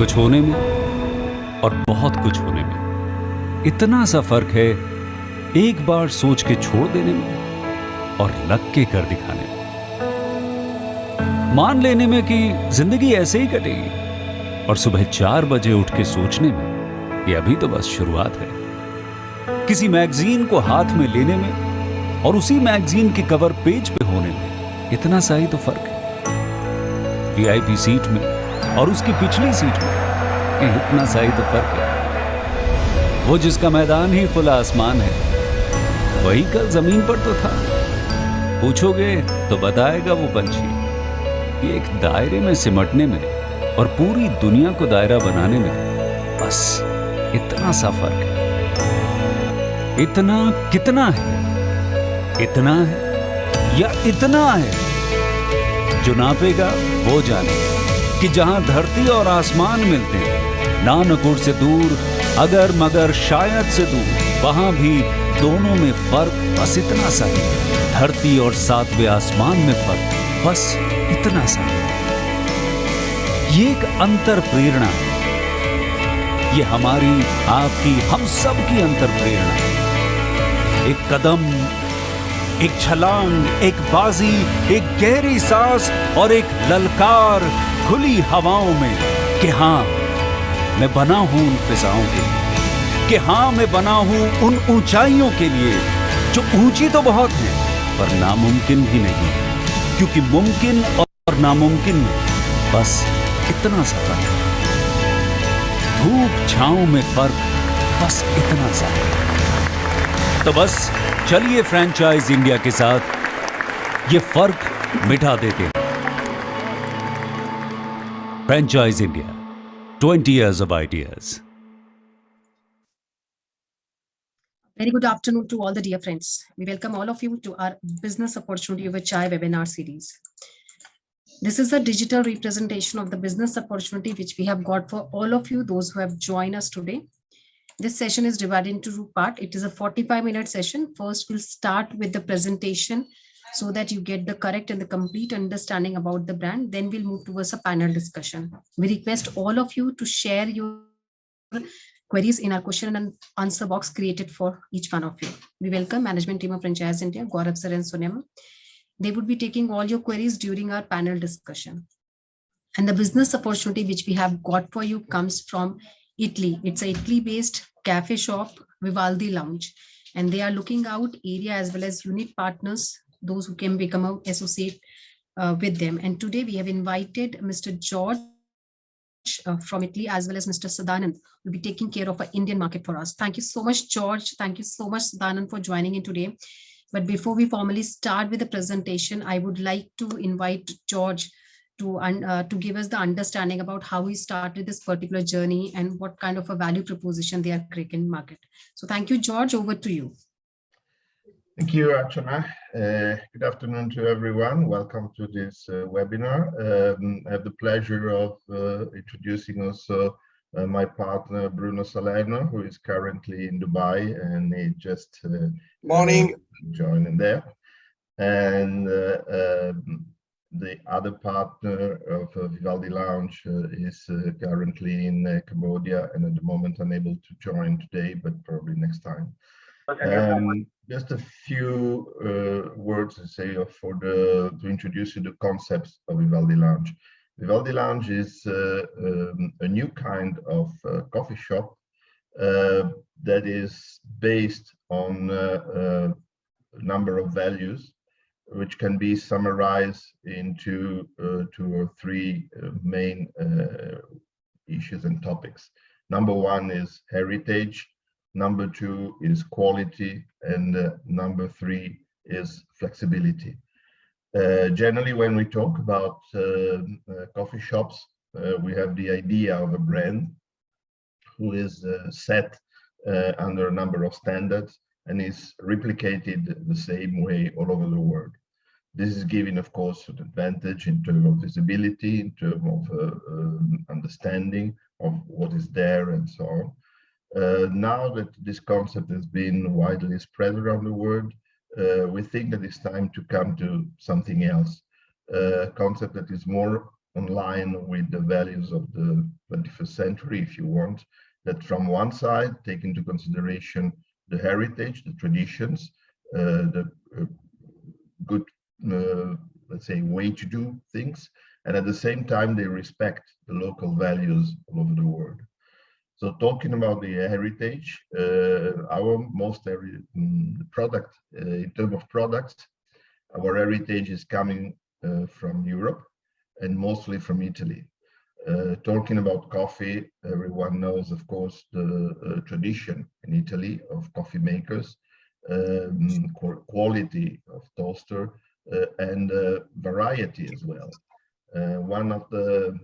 कुछ होने में और बहुत कुछ होने में इतना सा फर्क है, एक बार सोच के छोड़ देने में और लग के कर दिखाने में। मान लेने में कि जिंदगी ऐसे ही कटेगी और सुबह 4 बजे उठ के सोचने में कि अभी तो बस शुरुआत है। किसी मैगजीन को हाथ में लेने में और उसी मैगजीन के कवर पेज पे होने में इतना सा ही तो फर्क है। वीआईपी सीट में और उसकी पिछली सीट में इतना सा ही तो फर्क है। वो जिसका मैदान ही खुला आसमान है, वही कल जमीन पर तो था। पूछोगे तो बताएगा वो पंछी कि एक दायरे में सिमटने में और पूरी दुनिया को दायरा बनाने में बस इतना सा फर्क है। इतना कितना है? इतना है या इतना है? जो नापेगा वो जाने कि जहां धरती और आसमान मिलते हैं, नानकुर से दूर, अगर मगर शायद से दूर, वहां भी दोनों में फर्क बस इतना सा है। धरती और 7वें आसमान में फर्क बस इतना सा है। ये एक अंतर प्रेरणा है। ये हमारी, आपकी, हम सब की अंतर प्रेरणा है। एक कदम, एक छलांग, एक बाजी, एक गहरी सांस और एक ललकार खुली हवाओं में कि हाँ मैं बना हूं उन फिजाओं के लिए, कि हाँ मैं बना हूं उन ऊंचाइयों के लिए जो ऊंची तो बहुत है पर नामुमकिन भी नहीं, क्योंकि मुमकिन और नामुमकिन में बस इतना सा फर्क है। धूप छांव में फर्क बस इतना सा है। तो बस चलिए फ्रेंचाइज इंडिया के साथ ये फर्क मिटा देते हैं। Franchise India, 20 years of ideas. Very good afternoon to all the dear friends. We welcome all of you to our Business Opportunity Over Chai webinar series. This is a digital representation of the business opportunity which we have got for all of you, those who have joined us today. This session is divided into 2 parts. It is a 45-minute session. First, we'll start with the presentation so that you get the correct and the complete understanding about the brand. Then we'll move towards a panel discussion. We request all of you to share your queries in our question and answer box created for each one of you. We welcome management team of Franchise India, Gaurav sir and Sonia. They would be taking all your queries during our panel discussion. And the business opportunity which we have got for you comes from Itlay. It's a Itlay-based cafe shop, Vivaldi Lounge, and they are looking out area as well as unit partners, those who can become an associate with them. And today we have invited Mr. George from Italy, as well as Mr. Sadanand will be taking care of our Indian market for us. Thank you so much, George. Thank you so much, Sadanand, for joining in today. But before we formally start with the presentation, I would like to invite George to give us the understanding about how he started this particular journey and what kind of a value proposition they are creating in the market. So thank you, George. Over to you. Thank you, Archana. Good afternoon to everyone. Welcome to this webinar. I have the pleasure of introducing also my partner, Bruno Salerno, who is currently in Dubai, and he just joined in there. And the other partner of Vivaldi Lounge is currently in Cambodia and at the moment unable to join today, but probably next time. Just a few words to say to introduce you the concepts of Vivaldi Lounge. Vivaldi Lounge is a new kind of coffee shop that is based on a number of values, which can be summarized into 2 or 3 main issues and topics. Number 1 is heritage. Number 2 is quality, and number 3 is flexibility. Generally, when we talk about coffee shops, we have the idea of a brand who is set under a number of standards and is replicated the same way all over the world. This is giving, of course, an advantage in terms of visibility, in terms of understanding of what is there and so on. Now that this concept has been widely spread around the world, we think that it's time to come to something else, a concept that is more online with the values of the 21st century, if you want, that from one side take into consideration the heritage, the traditions, the good, let's say, way to do things, and at the same time they respect the local values all over the world. So talking about the heritage, our most product, in terms of products, our heritage is coming from Europe and mostly from Italy. Talking about coffee, everyone knows, of course, the tradition in Italy of coffee makers, quality of toaster, and variety as well. One of the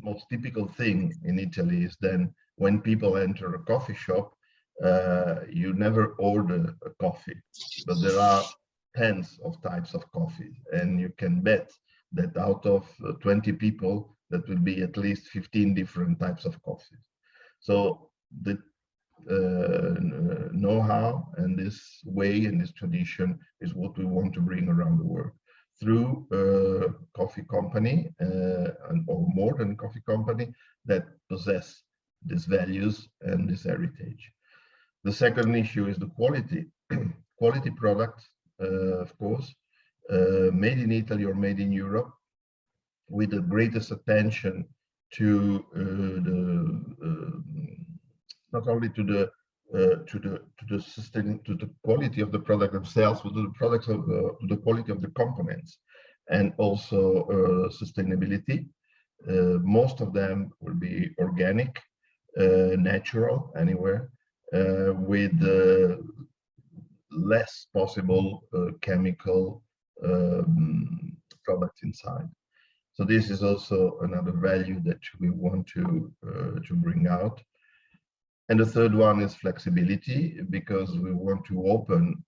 most typical thing in Italy is then when people enter a coffee shop, you never order a coffee, but there are tens of types of coffee, and you can bet that out of 20 people, that will be at least 15 different types of coffee. So the know-how and this way and this tradition is what we want to bring around the world through a coffee company or more than coffee company that possess these values and this heritage. The second issue is the quality. Quality product, of course, made in Italy or made in Europe, with the greatest attention to not only to the quality of the product themselves, but to the products of to the quality of the components, and also sustainability. Most of them will be organic, natural, anywhere, with less possible chemical products inside. So this is also another value that we want to bring out. And the third one is flexibility, because we want to open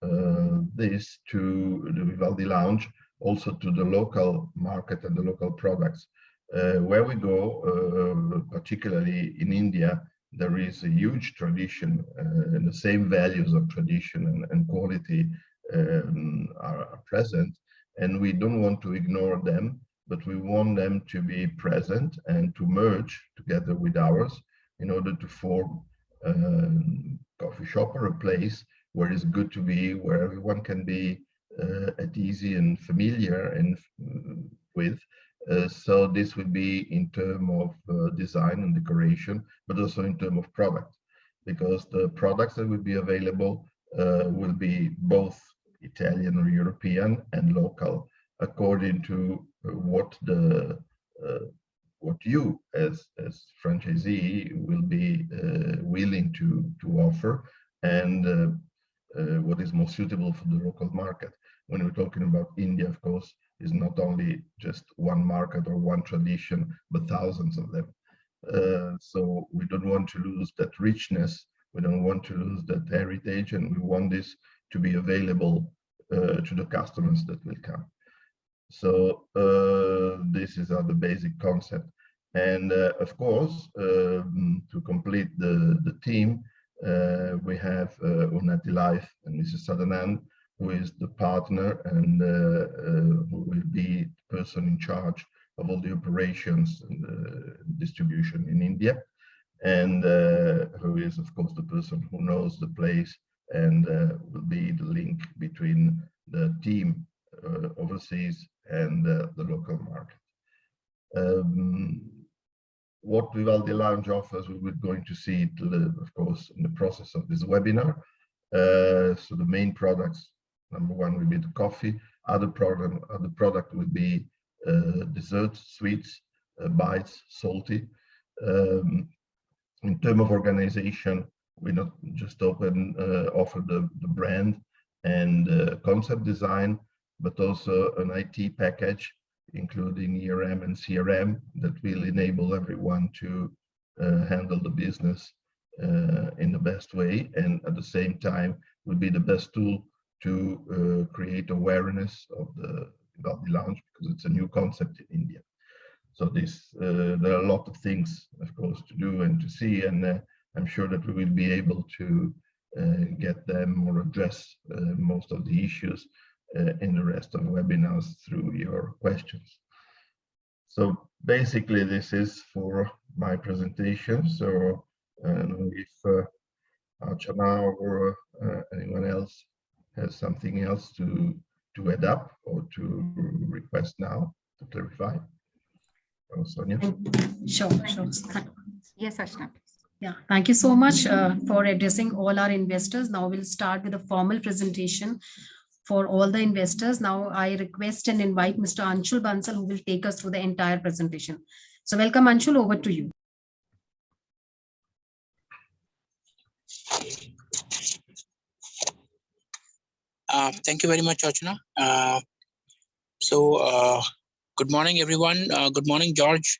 this to the Vivaldi Lounge, also to the local market and the local products. Where we go, particularly in India, there is a huge tradition, and the same values of tradition and quality are present, and we don't want to ignore them, but we want them to be present and to merge together with ours in order to form a coffee shop or a place where it's good to be, where everyone can be at easy and familiar and with. So this would be in terms of design and decoration, but also in terms of product, because the products that will be available will be both Italian or European and local, according to what you as franchisee will be willing to offer, and what is more suitable for the local market. When we're talking about India, of course, is not only just one market or one tradition, but thousands of them. So we don't want to lose that richness. We don't want to lose that heritage, and we want this to be available to the customers that will come. So this is the basic concept. And of course, to complete the team, we have Itlay and Mrs. Sadanand, who is the partner and who will be the person in charge of all the operations and distribution in India, and who is, of course, the person who knows the place and will be the link between the team overseas and the local market. What Vivaldi Lounge offers, we're going to see it, of course, in the process of this webinar. So the main products, number one will be the coffee. Other product will be desserts, sweets, bites, salty. In terms of organization, we not just offer the brand and concept design, but also an IT package, including ERM and CRM, that will enable everyone to handle the business in the best way, and at the same time will be the best tool to create awareness of the Vivaldi Lounge, because it's a new concept in India. So there are a lot of things, of course, to do and to see, and I'm sure that we will be able to get them or address most of the issues in the rest of the webinars through your questions. So basically, this is for my presentation. So if Archana or anyone else has something else to add up or to request now to clarify. Oh, Sonia. Sure. Yes, Ashna. Yeah, thank you so much for addressing all our investors. Now we'll start with a formal presentation for all the investors. Now I request and invite Mr. Anshul Bansal, who will take us through the entire presentation. So welcome, Anshul, over to you. Thank you very much, Archana. Good morning, everyone. Good morning, George.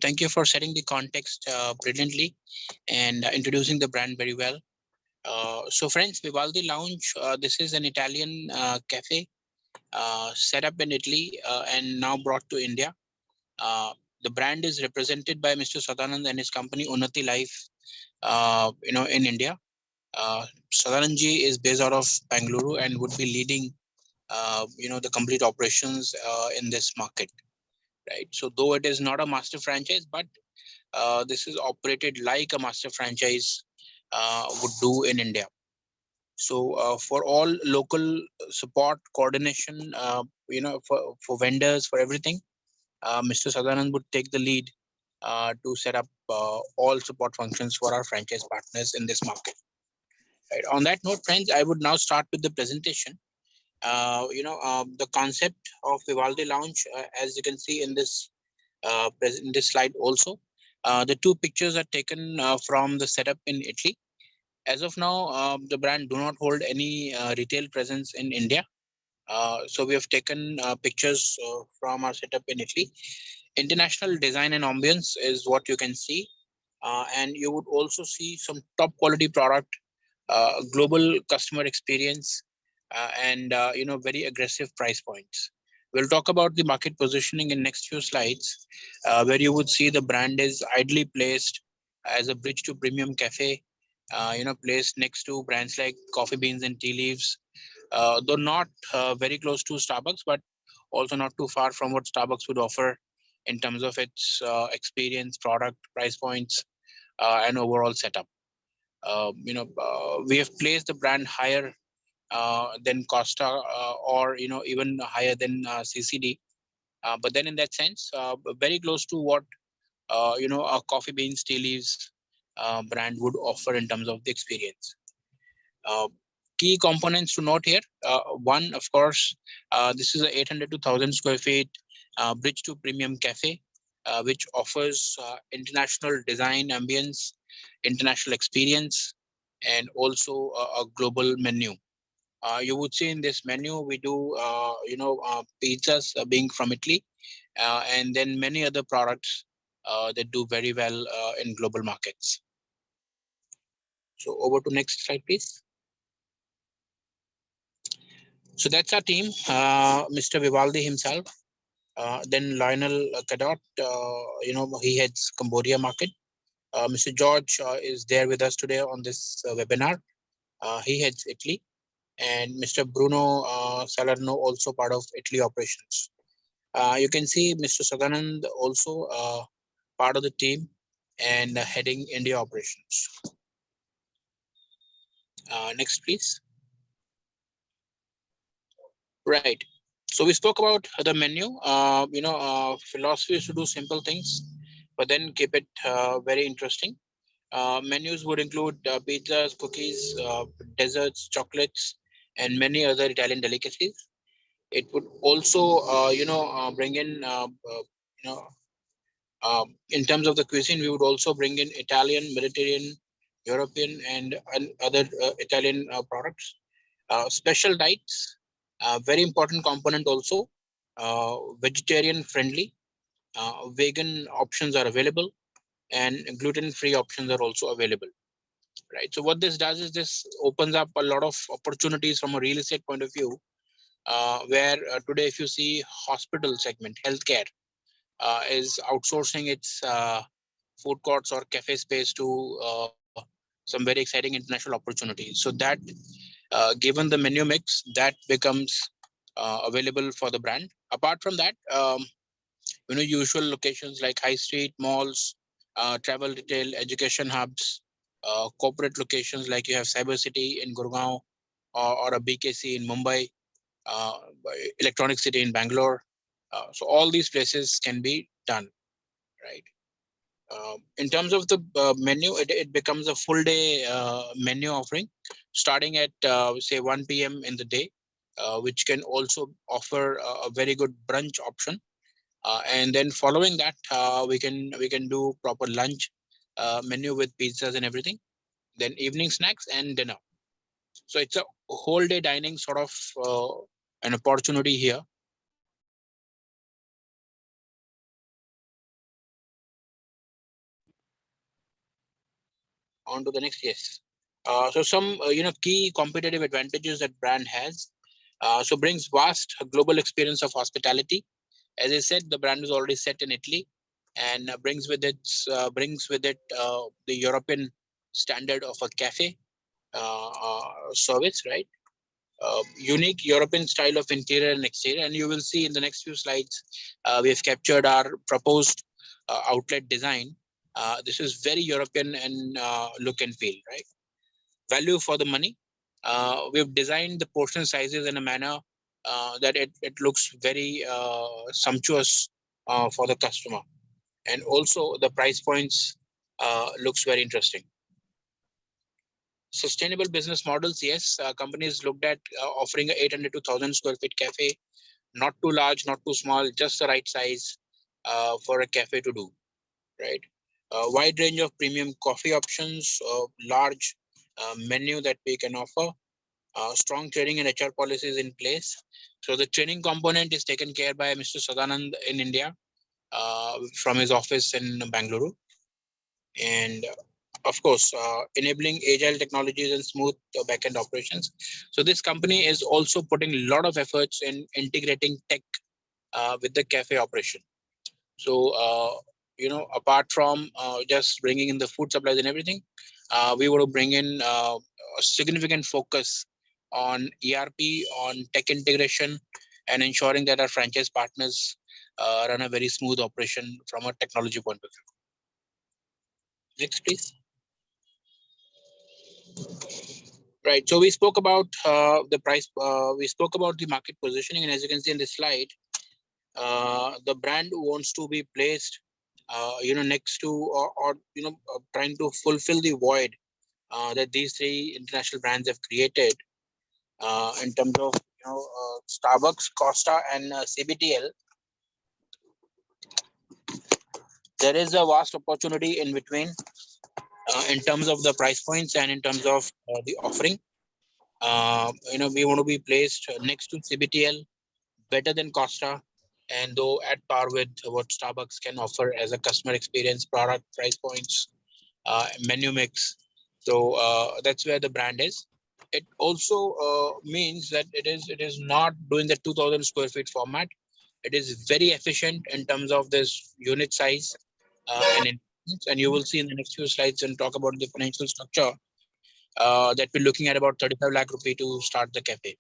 Thank you for setting the context brilliantly and introducing the brand very well. So friends, Vivaldi Lounge, this is an Italian cafe set up in Italy and now brought to India. The brand is represented by Mr. Sadanand and his company Unnati Life, in India. Sadanandji is based out of Bangalore and would be leading the complete operations in this market, right? So though it is not a master franchise, but this is operated like a master franchise would do in India. So for all local support, coordination, for vendors, for everything, Mr. Sadanand would take the lead to set up all support functions for our franchise partners in this market. Right. On that note, friends, I would now start with the presentation. The concept of Vivaldi Lounge, as you can see in this slide also. The two pictures are taken from the setup in Italy. As of now, the brand do not hold any retail presence in India. So we have taken pictures from our setup in Italy. International design and ambience is what you can see. And you would also see some top quality product, global customer experience, and very aggressive price points. We'll talk about the market positioning in next few slides, where you would see the brand is ideally placed as a bridge to premium cafe, placed next to brands like Coffee Beans and Tea Leaves, though not very close to Starbucks, but also not too far from what Starbucks would offer in terms of its experience, product, price points, and overall setup. We have placed the brand higher than Costa, or even higher than CCD. But then in that sense, very close to what a Coffee Beans Tea Leaves brand would offer in terms of the experience. Key components to note here. One, of course, this is a 800 to 1,000 square feet bridge to premium cafe, which offers international design ambience, international experience, and also a global menu. You would see in this menu, we do, pizzas being from Italy, and then many other products that do very well in global markets. So over to next slide, please. So that's our team, Mr. Vivaldi himself, then Lionel Cadot, he heads Cambodia market. Mr. George is there with us today on this webinar. He heads Italy. And Mr. Bruno Salerno, also part of Italy operations. You can see Mr. Sadanand also part of the team and heading India operations. Next, please. Right. So we spoke about the menu. Philosophy is to do simple things, but then keep it very interesting. Menus would include pizzas, cookies, desserts, chocolates, and many other Italian delicacies. It would also, bring in, in terms of the cuisine, we would also bring in Italian, Mediterranean, European, and other Italian products. Special diets, very important component also. Vegetarian friendly, vegan options are available, and gluten-free options are also available. Right. So what this does is this opens up a lot of opportunities from a real estate point of view, where today, if you see hospital segment, healthcare is outsourcing its food courts or cafe space to some very exciting international opportunities. So that, given the menu mix, that becomes available for the brand. Apart from that, usual locations like high street, malls, travel retail, education hubs, corporate locations like you have Cyber City in Gurgaon or a BKC in Mumbai, uh, Electronic City in Bangalore. So all these places can be done, right? In terms of the menu, it becomes a full day menu offering, starting at say 1 p.m. in the day, which can also offer a very good brunch option. And then following that, we can do proper lunch menu with pizzas and everything. Then evening snacks and dinner. So it's a whole day dining sort of an opportunity here. On to the next, yes. So some key competitive advantages that brand has. So brings vast global experience of hospitality. As I said, the brand is already set in Italy, and brings with it the European standard of a cafe service, right? Unique European style of interior and exterior, and you will see in the next few slides, we have captured our proposed outlet design. This is very European and look and feel, right? Value for the money. We've designed the portion sizes in a manner that it looks very sumptuous for the customer, and also the price points looks very interesting. Sustainable business models, yes. Companies looked at offering a 800 to 1,000 square feet cafe, not too large, not too small, just the right size for a cafe to do, right? A wide range of premium coffee options, large menu that we can offer, strong training and HR policies in place. So the training component is taken care by Mr. Sadanand in India from his office in Bangalore. And of course, enabling agile technologies and smooth backend operations. So this company is also putting a lot of efforts in integrating tech with the cafe operation. So, apart from just bringing in the food supplies and everything, we want to bring in a significant focus on ERP, on tech integration, and ensuring that our franchise partners run a very smooth operation from a technology point of view. Next, please. Right. So we spoke about the price. We spoke about the market positioning, and as you can see in this slide, the brand wants to be placed, next to or trying to fulfill the void that these three international brands have created in terms of Starbucks, Costa, and CBTL. There is a vast opportunity in between in terms of the price points and in terms of the offering. We want to be placed next to CBTL, better than Costa, and though at par with what Starbucks can offer as a customer experience, product, price points, menu mix. So that's where the brand is. It also means that it is not doing the 2,000 square feet format. It is very efficient in terms of this unit size and you will see in the next few slides and talk about the financial structure that we're looking at about 35 lakh rupee to start the cafe,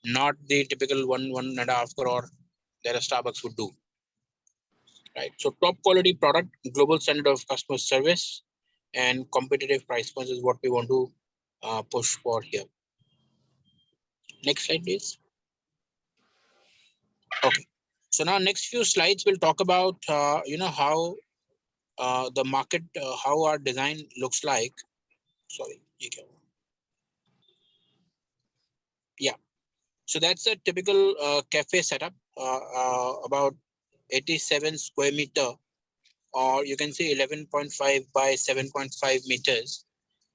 not the typical 1.5 crore that a Starbucks would do. Right. So top quality product, global standard of customer service, and competitive price points is what we want to push for here. Next slide, please. Okay. So now next few slides we'll talk about how the market, how our design looks like. Sorry, you can. Yeah. So that's a typical cafe setup, about 87 square meter, or you can say 11.5 by 7.5 meters.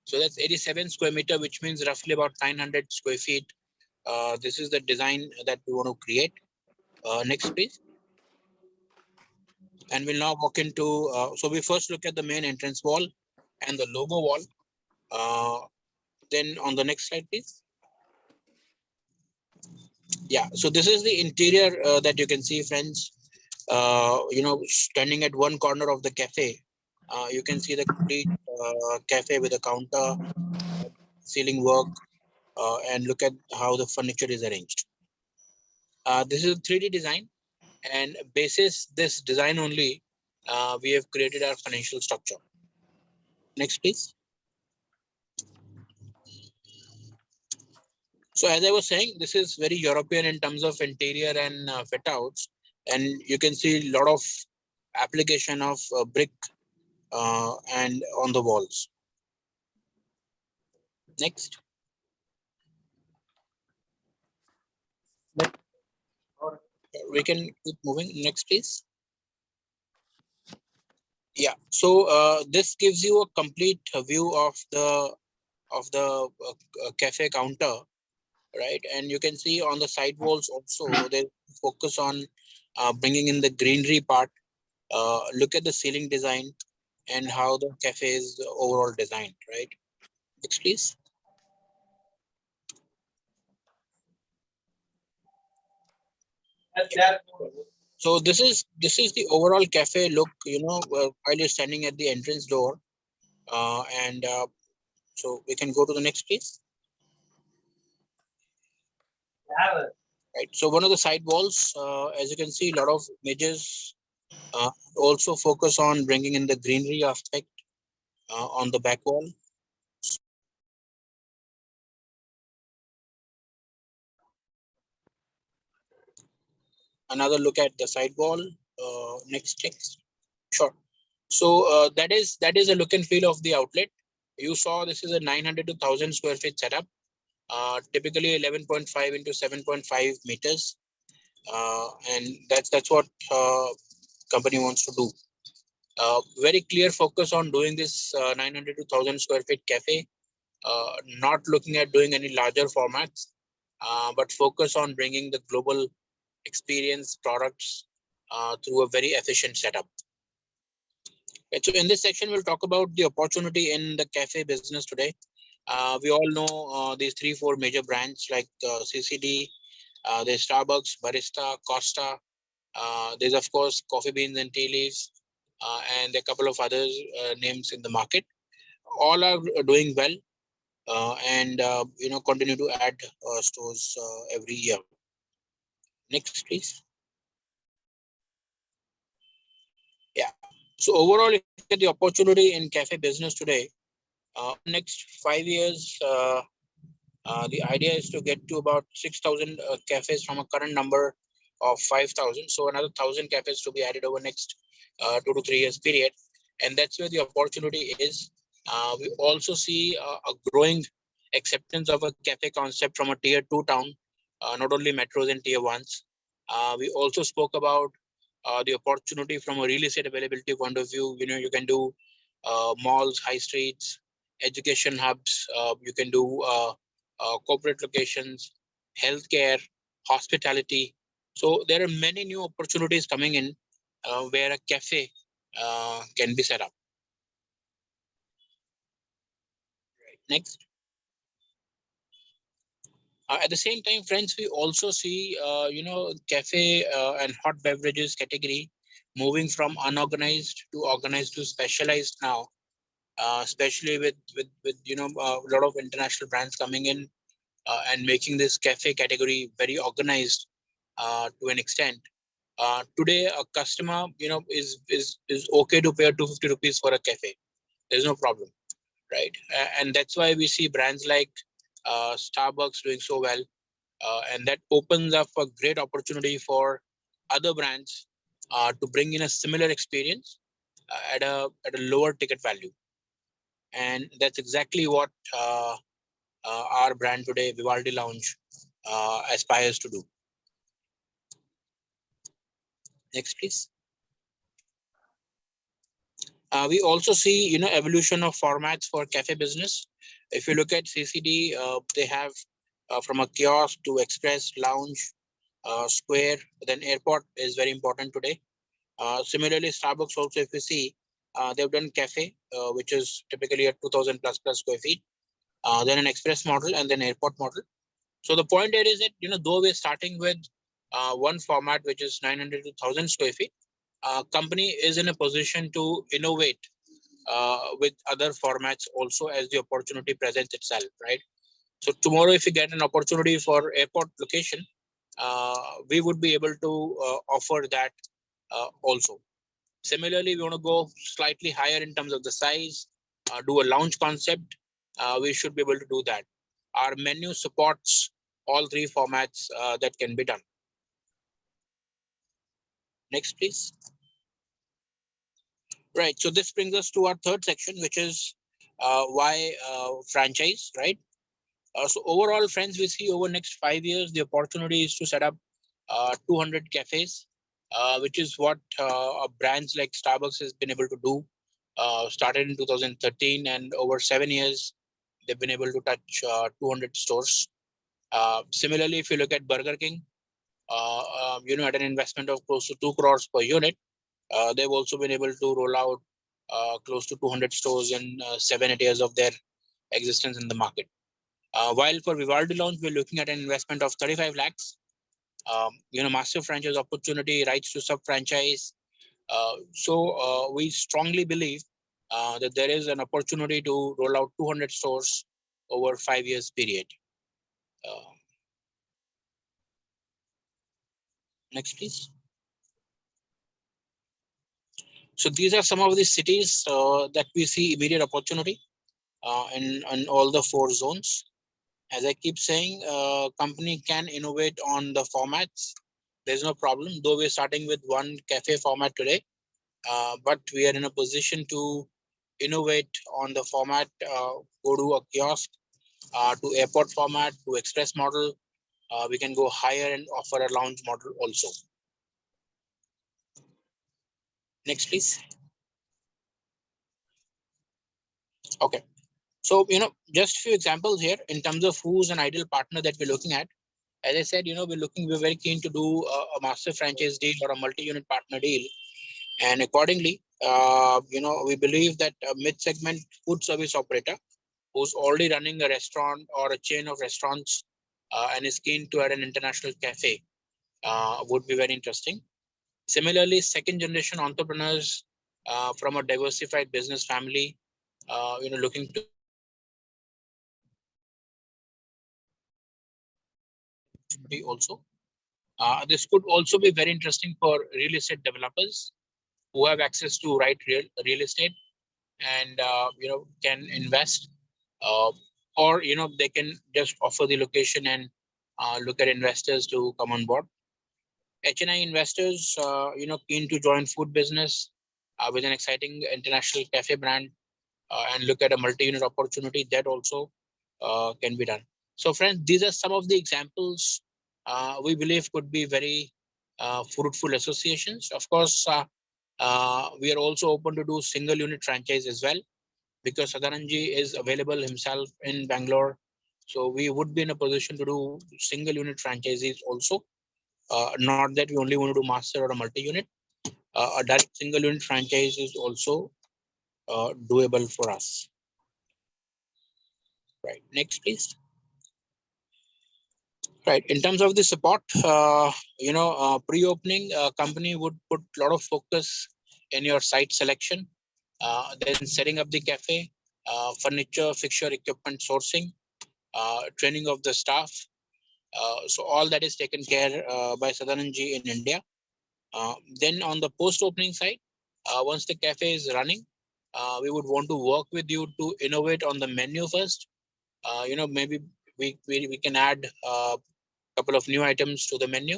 So that's 87 square meter, which means roughly about 900 square feet. This is the design that we want to create. Next, please. And we'll now walk into, so we first look at the main entrance wall and the logo wall. Then on the next slide, please. Yeah, so this is the interior that you can see, friends. Standing at one corner of the cafe, you can see the complete cafe with a counter, ceiling work, and look at how the furniture is arranged. This is a 3D design. And basis this design only, we have created our financial structure. Next, please. So as I was saying, this is very European in terms of interior and fit outs, and you can see a lot of application of brick and on the walls. Next. We can keep moving. Next, please. Yeah. So this gives you a complete view of the cafe counter, right? And you can see on the side walls also they focus on bringing in the greenery part. Look at the ceiling design and how the cafe is overall designed, right? Next, please. So this is the overall cafe look, while you're standing at the entrance door, and so we can go to the next, please. Right. So one of the side walls, as you can see, a lot of images also focus on bringing in the greenery aspect on the back wall. Another look at the side wall. Next. Sure. So that is a look and feel of the outlet. You saw this is a 900 to 1,000 square feet setup. Typically 11.5 into 7.5 meters, and that's what company wants to do. Very clear focus on doing this 900 to 1,000 square feet cafe. Not looking at doing any larger formats, but focus on bringing the global experience products through a very efficient setup. Okay, so in this section, we'll talk about the opportunity in the cafe business today. We all know these 3-4 major brands like CCD, there's Starbucks, Barista, Costa. There's of course Coffee Beans and Tea Leaves, and a couple of other names in the market. All are doing well, and continue to add stores every year. Next, please. Yeah. So overall, if you look at the opportunity in cafe business today, next 5 years, the idea is to get to about 6,000 cafes from a current number of 5,000. So another 1,000 cafes to be added over next 2 to 3 years period. And that's where the opportunity is. We also see a growing acceptance of a cafe concept from a tier 2 town, not only metros and tier 1s. We also spoke about the opportunity from a real estate availability point of view. You can do malls, high streets, education hubs. You can do corporate locations, healthcare, hospitality. So there are many new opportunities coming in where a cafe can be set up. Right. Next. At the same time, friends, we also see, cafe and hot beverages category moving from unorganized to organized to specialized now, especially with a lot of international brands coming in and making this cafe category very organized to an extent. Today, a customer, is okay to pay 250 rupees for a cafe. There's no problem, right? And that's why we see brands like Starbucks doing so well, and that opens up a great opportunity for other brands to bring in a similar experience at a lower ticket value. And that's exactly what our brand today, Vivaldi Lounge, aspires to do. Next, please. We also see, evolution of formats for cafe business. If you look at CCD, they have from a kiosk to express, lounge, square, then airport is very important today. Similarly, Starbucks also, if you see, they've done cafe, which is typically at 2,000 plus square feet, then an express model, and then airport model. So the point here is that, though we're starting with one format, which is 900 to 1,000 square feet, company is in a position to innovate with other formats also as the opportunity presents itself, right? So tomorrow, if you get an opportunity for airport location, we would be able to offer that also. Similarly, we want to go slightly higher in terms of the size, do a lounge concept. We should be able to do that. Our menu supports all three formats that can be done. Next, please. Right. So this brings us to our third section, which is why franchise, right? So overall, friends, we see over next 5 years, the opportunity is to set up 200 cafes, which is what brands like Starbucks has been able to do. Started in 2013, and over 7 years, they've been able to touch 200 stores. Similarly, if you look at Burger King, at an investment of close to 2 crores per unit, they've also been able to roll out close to 200 stores in 7-8 years of their existence in the market. While for Vivaldi Lounge, we're looking at an investment of 35 lakhs. Massive franchise opportunity, rights to sub-franchise. So we strongly believe that there is an opportunity to roll out 200 stores over 5 years period. Next, please. So these are some of the cities that we see immediate opportunity in all the 4 zones. As I keep saying, company can innovate on the formats. There's no problem, though we're starting with one cafe format today, but we are in a position to innovate on the format, go to a kiosk, to airport format, to express model. We can go higher and offer a lounge model also. Next, please. Okay. So, just a few examples here in terms of who's an ideal partner that we're looking at. As I said, we're very keen to do a master franchise deal or a multi-unit partner deal. And accordingly, we believe that a mid-segment food service operator who's already running a restaurant or a chain of restaurants and is keen to add an international cafe would be very interesting. Similarly, second generation entrepreneurs from a diversified business family, looking to be also. This could also be very interesting for real estate developers who have access to real estate and can invest, or they can just offer the location and look at investors to come on board. HNI investors, keen to join food business with an exciting international cafe brand and look at a multi-unit opportunity, that also can be done. So friends, these are some of the examples we believe could be very fruitful associations. Of course, we are also open to do single unit franchise as well, because Sadananji is available himself in Bangalore. So we would be in a position to do single unit franchises also. Not that we only want to do master or a multi-unit. A direct single unit franchise is also doable for us. Right, next please. Right, in terms of the support, pre-opening, company would put a lot of focus in your site selection, then setting up the cafe, furniture, fixture, equipment sourcing, training of the staff. So all that is taken care by Sadananji in India. Then on the post-opening side, once the cafe is running, we would want to work with you to innovate on the menu first. Maybe we can add a couple of new items to the menu.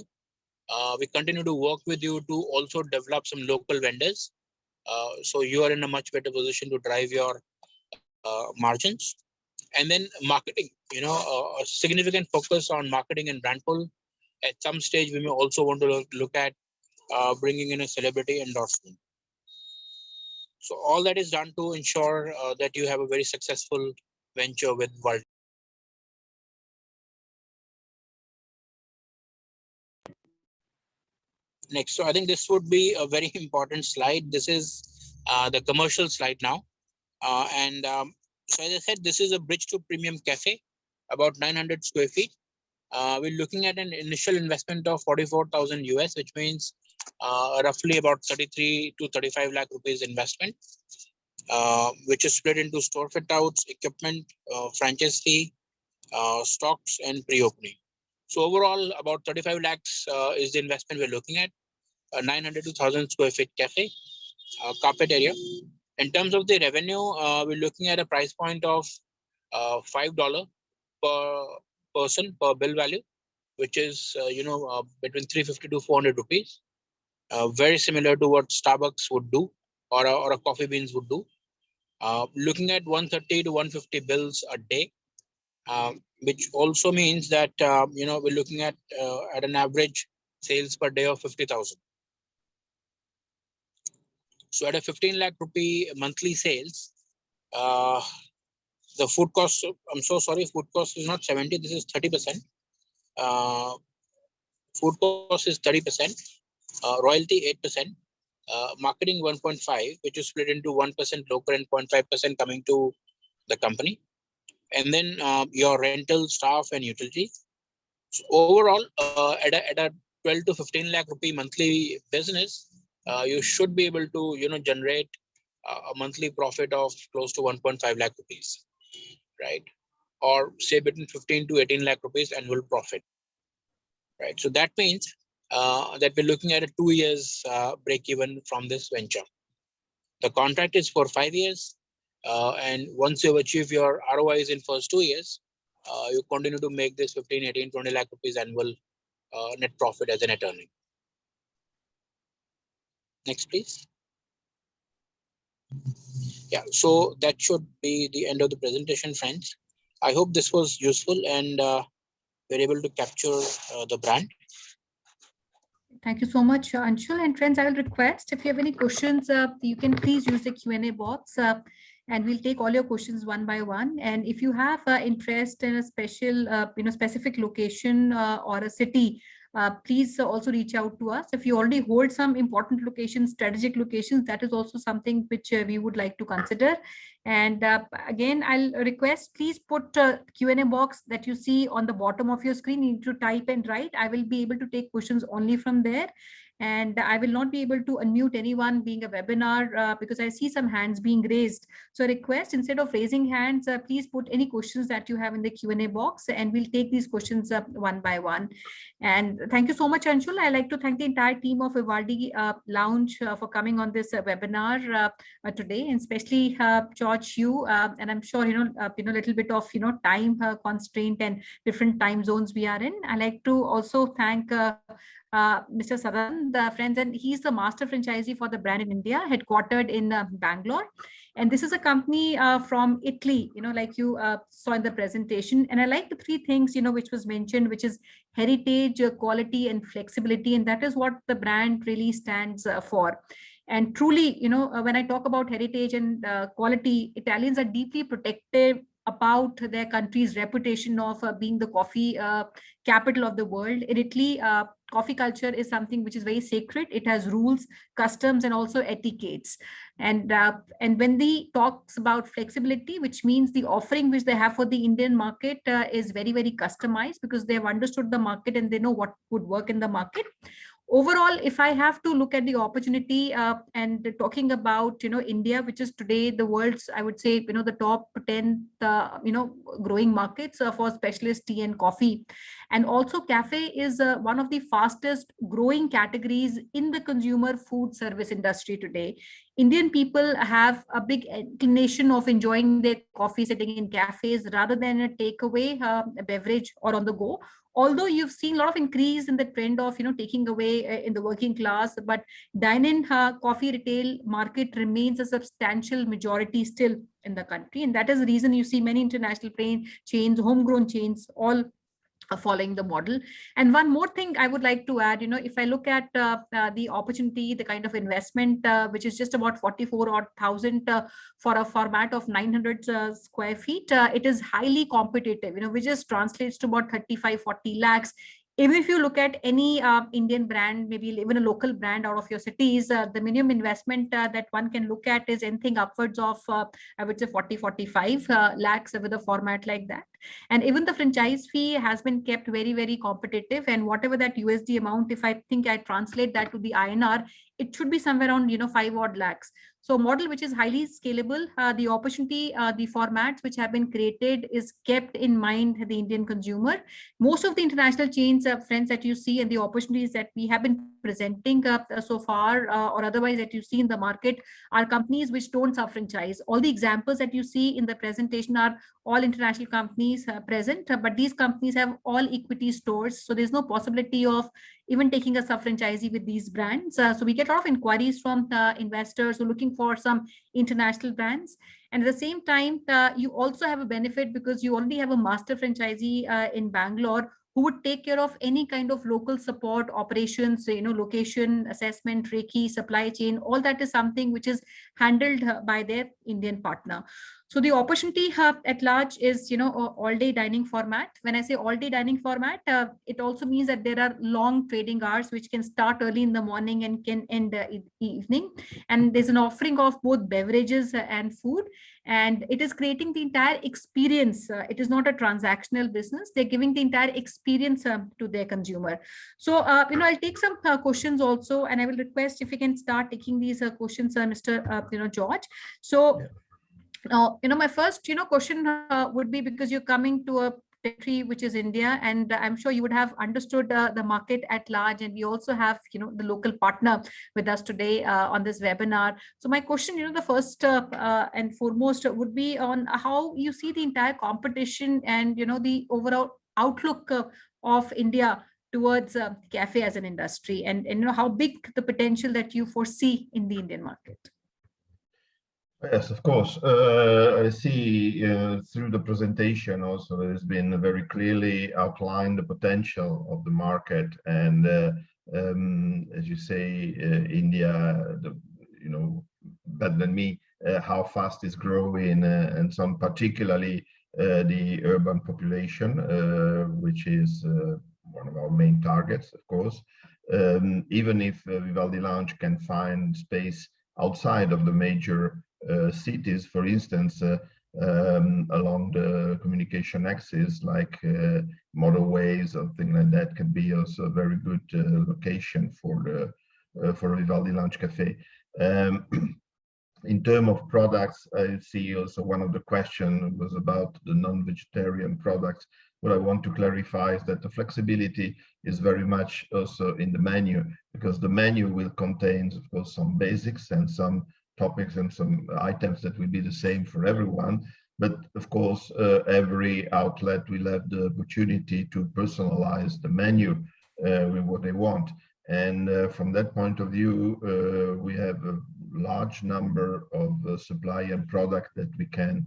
We continue to work with you to also develop some local vendors. So you are in a much better position to drive your margins. And then marketing, a significant focus on marketing and brand pull. At some stage, we may also want to look at bringing in a celebrity endorsement. So all that is done to ensure that you have a very successful venture with Vivaldi. Next, so I think this would be a very important slide. This is the commercial slide now. So as I said, this is a bridge to premium cafe, about 900 square feet. We're looking at an initial investment of 44,000 US, which means roughly about 33 to 35 lakh rupees investment, which is split into store fit outs, equipment, franchise fee, stocks, and pre-opening. So overall, about 35 lakhs is the investment we're looking at. 900 to 1,000 square feet cafe, carpet area. In terms of the revenue, we're looking at a price point of $5 per person per bill value, which is between 350 to 400 rupees. Very similar to what Starbucks would do or a Coffee Beans would do. Looking at 130 to 150 bills a day, which also means that we're looking at an average sales per day of 50,000. So at a 15 lakh rupee monthly sales, the food cost, I'm so sorry, food cost is not 70, this is 30%. Food cost is 30%, royalty 8%, marketing 1.5, which is split into 1% local and 0.5% coming to the company. And then your rental, staff and utilities. So overall, at a 12 to 15 lakh rupee monthly business, you should be able to generate a monthly profit of close to 1.5 lakh rupees, right? Or say between 15 to 18 lakh rupees annual profit, right? So that means that we're looking at a 2 years break even from this venture. The contract is for 5 years, and once you've achieved your ROIs in first 2 years, you continue to make this 15, 18, 20 lakh rupees annual net profit as a net earning. Next, please. Yeah, so that should be the end of the presentation, friends. I hope this was useful and we're able to capture the brand. Thank you so much, Anshul. And friends, I will request if you have any questions, you can please use the Q&A box and we'll take all your questions one by one. And if you have interest in a special, specific location or a city, please also reach out to us. If you already hold some important locations, strategic locations, that is also something which we would like to consider. And again, I'll request, please put Q&A box that you see on the bottom of your screen. You need to type and write. I will be able to take questions only from there. And I will not be able to unmute anyone being a webinar because I see some hands being raised. So I request, instead of raising hands, please put any questions that you have in the Q&A box and we'll take these questions up one by one. And thank you so much, Anshul. I'd like to thank the entire team of Vivaldi Lounge for coming on this webinar today, and especially George, you, and I'm sure, a little bit of, time constraint and different time zones we are in. I'd like to also thank Mr. Sadan, friends, and he's the master franchisee for the brand in India, headquartered in Bangalore. And this is a company from Italy, like you saw in the presentation. And I like the three things, which was mentioned, which is heritage, quality, and flexibility. And that is what the brand really stands for. And truly, when I talk about heritage and quality, Italians are deeply protective about their country's reputation of being the coffee capital of the world. In Italy, coffee culture is something which is very sacred. It has rules, customs, and also etiquettes. And when they talks about flexibility, which means the offering which they have for the Indian market is very, very customized, because they have understood the market and they know what would work in the market. Overall, if I have to look at the opportunity and talking about, India, which is today the world's, I would say, the top 10, growing markets for specialist tea and coffee. And also cafe is one of the fastest growing categories in the consumer food service industry today. Indian people have a big inclination of enjoying their coffee sitting in cafes rather than a takeaway beverage or on the go. Although you've seen a lot of increase in the trend of, taking away in the working class, but dine-in coffee retail market remains a substantial majority still in the country. And that is the reason you see many international chains, homegrown chains, all following the model. And one more thing I would like to add, if I look at the opportunity, the kind of investment, which is just about 44,000 for a format of 900 square feet, it is highly competitive, which just translates to about 35-40 lakhs. Even if you look at any Indian brand, maybe even a local brand out of your cities, the minimum investment that one can look at is anything upwards of, I would say 40-45 lakhs with a format like that. And even the franchise fee has been kept very, very competitive. And whatever that USD amount, if I think I translate that to the INR, it should be somewhere around 5 odd lakhs. So model which is highly scalable, the opportunity, the formats which have been created is kept in mind the Indian consumer. Most of the international chains, friends, that you see and the opportunities that we have been presenting so far or otherwise that you see in the market are companies which don't sub-franchise. All the examples that you see in the presentation are all international companies present, but these companies have all equity stores. So there's no possibility of even taking a sub-franchisee with these brands. So we get a lot of inquiries from investors who are looking for some international brands. And at the same time, you also have a benefit because you already have a master franchisee in Bangalore who would take care of any kind of local support operations, location assessment, Reiki, supply chain. All that is something which is handled by their Indian partner. So the opportunity at large is, all-day dining format. When I say all-day dining format, it also means that there are long trading hours which can start early in the morning and can end evening. And there's an offering of both beverages and food. And it is creating the entire experience. It is not a transactional business. They're giving the entire experience to their consumer. So, I'll take some questions also, and I will request if you can start taking these questions, Mr. George. So. Yeah. My first, question would be, because you're coming to a territory which is India, and I'm sure you would have understood the market at large, and we also have, the local partner with us today on this webinar. So my question, the first and foremost would be on how you see the entire competition and, the overall outlook of India towards cafe as an industry, and how big the potential that you foresee in the Indian market. Yes, of course. I see through the presentation also there's been very clearly outlined the potential of the market, and as you say, India, better than me, how fast it's growing, and some particularly the urban population, which is one of our main targets, of course. Even if Vivaldi Lounge can find space outside of the major cities, for instance, along the communication axis, like motorways or things like that, can be also a very good location for Vivaldi Lounge Cafe. In terms of products, I see also one of the questions was about the non-vegetarian products. What I want to clarify is that the flexibility is very much also in the menu, because the menu will contain, of course, some basics and some topics and some items that will be the same for everyone. But of course, every outlet will have the opportunity to personalize the menu with what they want. And from that point of view, we have a large number of supply and product that we can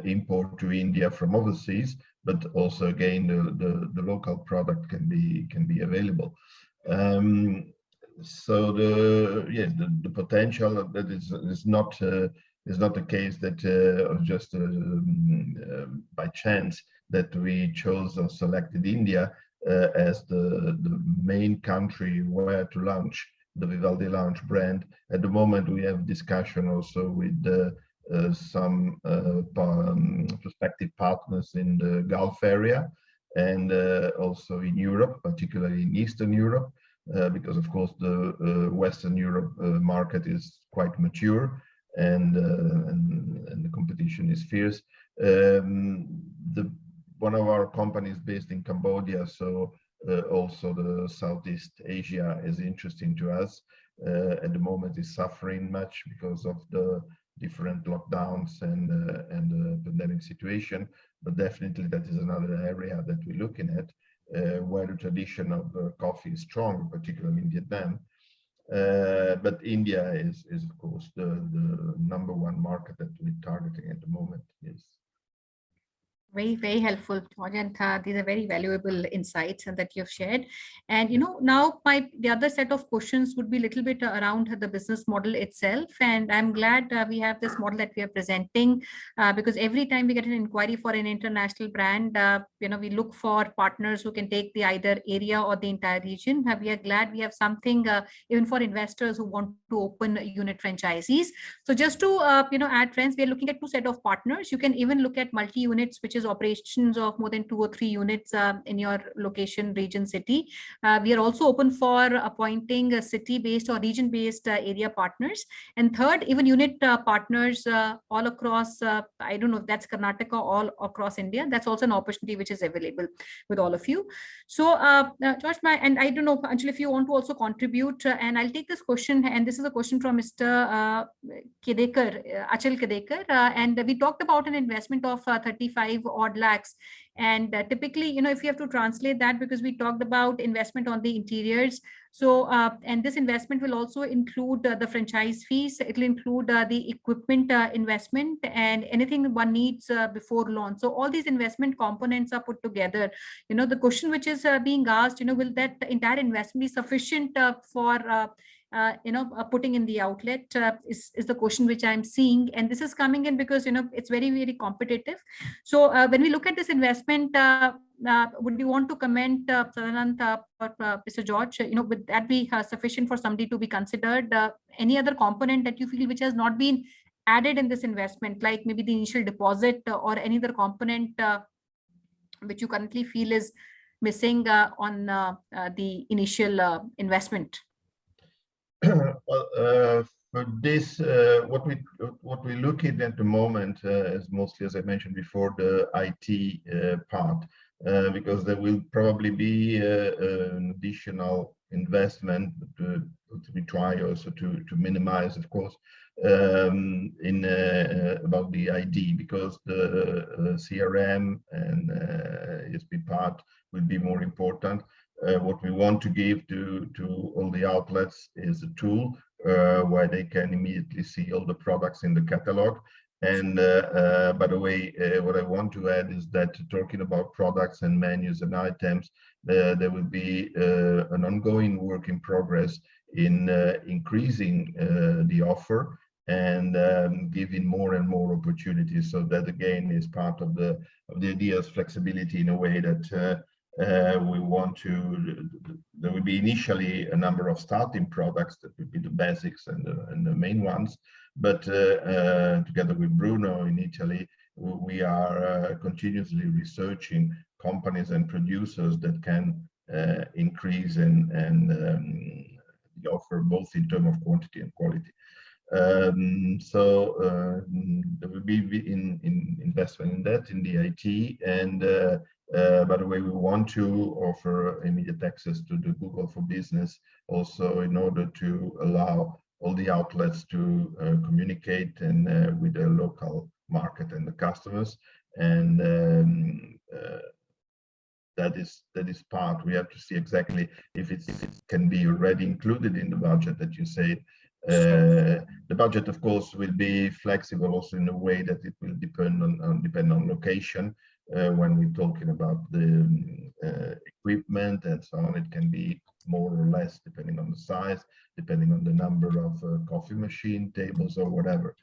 import to India from overseas, but also again the local product can be available. So the potential that is not the case that just by chance that we chose or selected India as the main country where to launch the Vivaldi Lounge brand. At the moment, we have discussion also with some prospective partners in the Gulf area and also in Europe, particularly in Eastern Europe, because of course the Western Europe market is quite mature and the competition is fierce. One of our companies based in Cambodia, so also the Southeast Asia is interesting to us. At the moment is suffering much because of the different lockdowns and the pandemic situation, but definitely that is another area that we're looking at, where the tradition of coffee is strong, particularly in Vietnam. But India is of course the number one market that we're targeting at the moment. Yes. Very, very helpful, George, and these are very valuable insights and that you've shared. And now the other set of questions would be a little bit around the business model itself. And I'm glad we have this model that we are presenting because every time we get an inquiry for an international brand, we look for partners who can take the either area or the entire region. We are glad we have something even for investors who want to open unit franchisees. So just to add, friends, we are looking at two set of partners. You can even look at multi-units, which is is operations of more than 2 or 3 units in your location, region, city. We are also open for appointing city-based or region-based area partners. And third, even unit partners all across, I don't know if that's Karnataka, all across India. That's also an opportunity which is available with all of you. So George, and I don't know, Anshul, if you want to also contribute, and I'll take this question, and this is a question from Mr. Kedekar, Achal Kedekar, and we talked about an investment of 35 odd lakhs. And typically, you know, if you have to translate that, because we talked about investment on the interiors. So, and this investment will also include the franchise fees. It will include the equipment investment and anything one needs before launch. So all these investment components are put together. You know, the question which is being asked, you know, will that entire investment be sufficient for putting in the outlet is the question which I'm seeing. And this is coming in because, you know, it's very, very competitive. So when we look at this investment, would you want to comment, Sadanand or Mr. George, you know, would that be sufficient for somebody to be considered? Any other component that you feel which has not been added in this investment, like maybe the initial deposit or any other component which you currently feel is missing on the initial investment? Well, for this, what we look at the moment is mostly, as I mentioned before, the IT part, because there will probably be an additional investment to we try also to minimize, of course, in about the ID, because the CRM and ESP part will be more important. What we want to give to all the outlets is a tool where they can immediately see all the products in the catalog. And by the way, what I want to add is that talking about products and menus and items, there will be an ongoing work in progress in increasing the offer and giving more and more opportunities. So that again is part of the idea's flexibility in a way that we want to, there will be initially a number of starting products that will be the basics and the main ones, but together with Bruno in Italy, we are continuously researching companies and producers that can increase and the offer both in terms of quantity and quality. So there will be in investment in that, in the IT, and by the way, we want to offer immediate access to the Google for Business also in order to allow all the outlets to communicate and with the local market and the customers. And that is part. We have to see exactly if it can be already included in the budget that you say. The budget, of course, will be flexible also in a way that it will depend on location. When we're talking about the equipment and so on, it can be more or less depending on the size, depending on the number of coffee machine tables or whatever.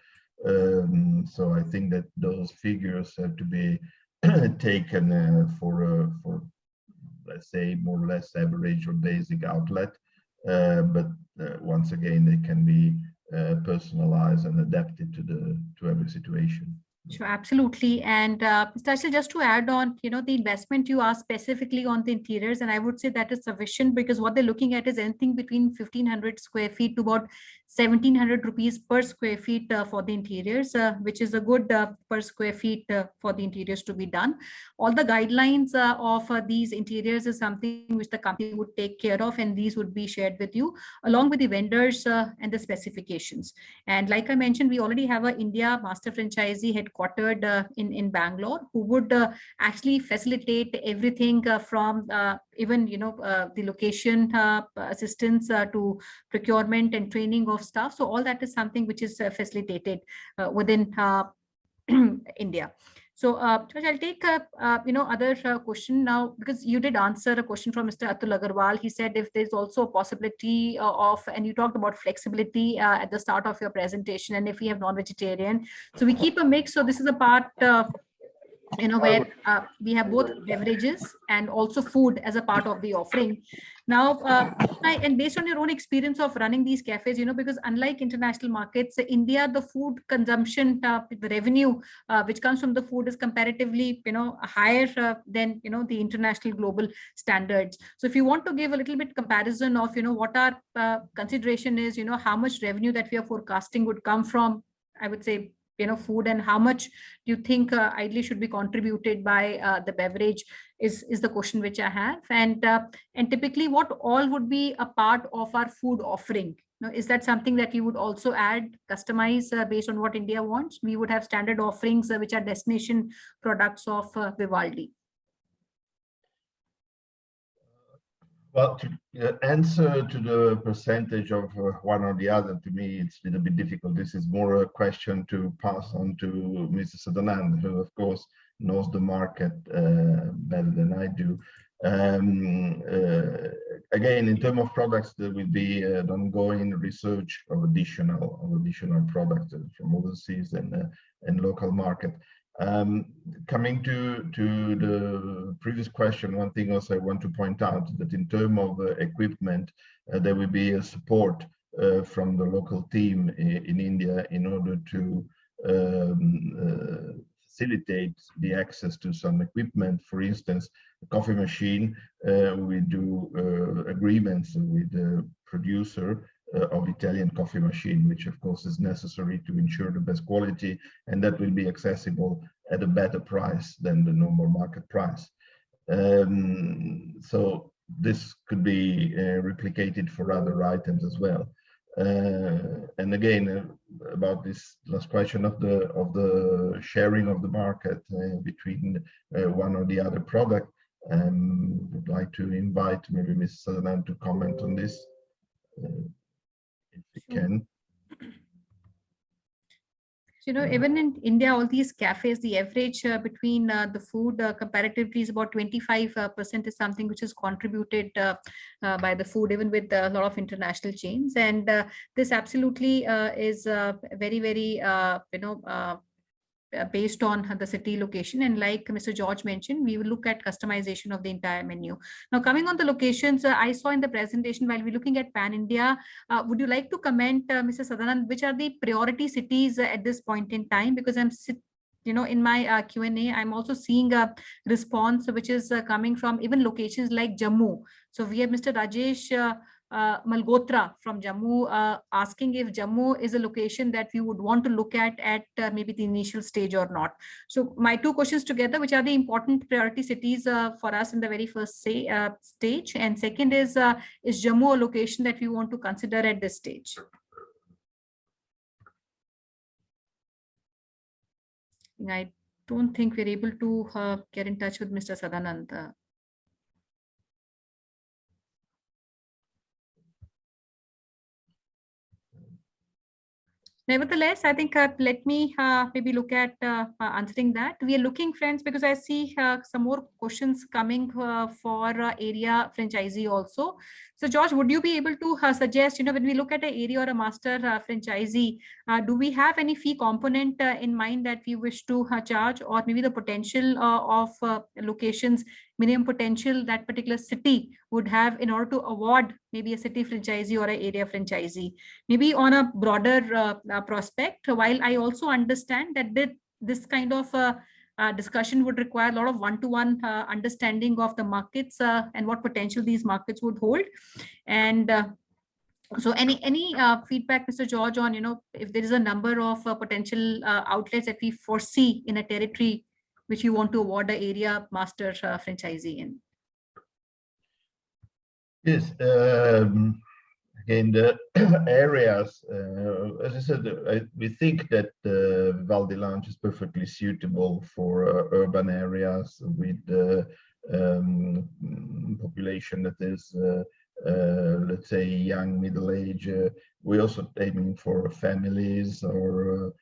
So I think that those figures have to be taken for let's say more or less average or basic outlet, but once again they can be personalized and adapted to every situation. Sure, absolutely. And Mr. Ashil, just to add on, you know, the investment you asked specifically on the interiors, and I would say that is sufficient because what they're looking at is anything between 1,500 square feet to about 1,700 rupees per square feet for the interiors, which is a good per square feet for the interiors to be done. All the guidelines of these interiors is something which the company would take care of, and these would be shared with you along with the vendors and the specifications. And like I mentioned, we already have an India master franchisee headquartered in Bangalore who would actually facilitate everything from even, you know, the location assistance to procurement and training of staff. So all that is something which is facilitated within India. So George, I'll take other question now, because you did answer a question from Mr. Atul Agarwal. He said if there's also a possibility of, and you talked about flexibility at the start of your presentation, and if we have non-vegetarian, so we keep a mix. So this is a part where we have both beverages and also food as a part of the offering. Now, and based on your own experience of running these cafes, because unlike international markets, India, the food consumption, the revenue which comes from the food is comparatively, higher than, the international global standards. So if you want to give a little bit comparison of, what our consideration is, how much revenue that we are forecasting would come from, I would say, food, and how much do you think ideally should be contributed by the beverage is the question which I have. And typically what all would be a part of our food offering? Is that something that you would also add, customize based on what India wants? We would have standard offerings which are destination products of Vivaldi. Well, to answer to the percentage of one or the other, to me, it's a little bit difficult. This is more a question to pass on to Mr. Sadanand, who, of course, knows the market better than I do. Again, in terms of products, there will be an ongoing research of additional products from overseas and local market. Coming to the previous question, one thing also I want to point out that in terms of equipment, there will be a support from the local team in India in order to facilitate the access to some equipment. For instance, a coffee machine, we do agreements with the producer of Italian coffee machine, which of course is necessary to ensure the best quality, and that will be accessible at a better price than the normal market price. So this could be replicated for other items as well. And again, about this last question of the sharing of the market between one or the other product, would like to invite maybe Ms. Sutherland to comment on this. If you can. Even in India, all these cafes, the average between the food comparatively is about 25% is something which is contributed by the food, even with a lot of international chains. And this absolutely is very, very, based on the city location. And like Mr. George mentioned, we will look at customization of the entire menu. Now, coming on the locations, I saw in the presentation while we're looking at Pan India, would you like to comment, Mr. Sadanand, which are the priority cities at this point in time? Because I'm in my Q&A, I'm also seeing a response which is coming from even locations like Jammu. So we have Mr. Rajesh Malgotra from Jammu asking if Jammu is a location that we would want to look at maybe the initial stage or not. So my two questions together, which are the important priority cities for us in the very first stage? And second is Jammu a location that we want to consider at this stage? I don't think we're able to get in touch with Mr. Sadanand. Nevertheless, I think let me maybe look at answering that. We are looking, friends, because I see some more questions coming for area franchisee also. So, George, would you be able to suggest, when we look at an area or a master franchisee, do we have any fee component in mind that we wish to charge, or maybe the potential of locations, minimum potential that particular city would have in order to award maybe a city franchisee or an area franchisee? Maybe on a broader prospect, while I also understand that this kind of discussion would require a lot of one-to-one understanding of the markets and what potential these markets would hold. And so any feedback, Mr. George, on, if there is a number of potential outlets that we foresee in a territory which you want to award the area master franchisee in? Yes, again, the areas, as I said, we think that the Vivaldi Lounge is perfectly suitable for urban areas with population that is, let's say, young, middle age. We're also aiming for families or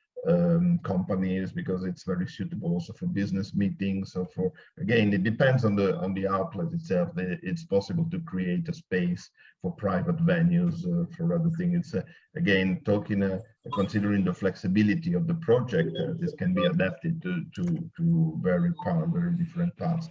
companies, because it's very suitable also for business meetings. So for, again, it depends on the outlet itself. It's possible to create a space for private venues, for other things. It's again considering the flexibility of the project. This can be adapted to very different parts.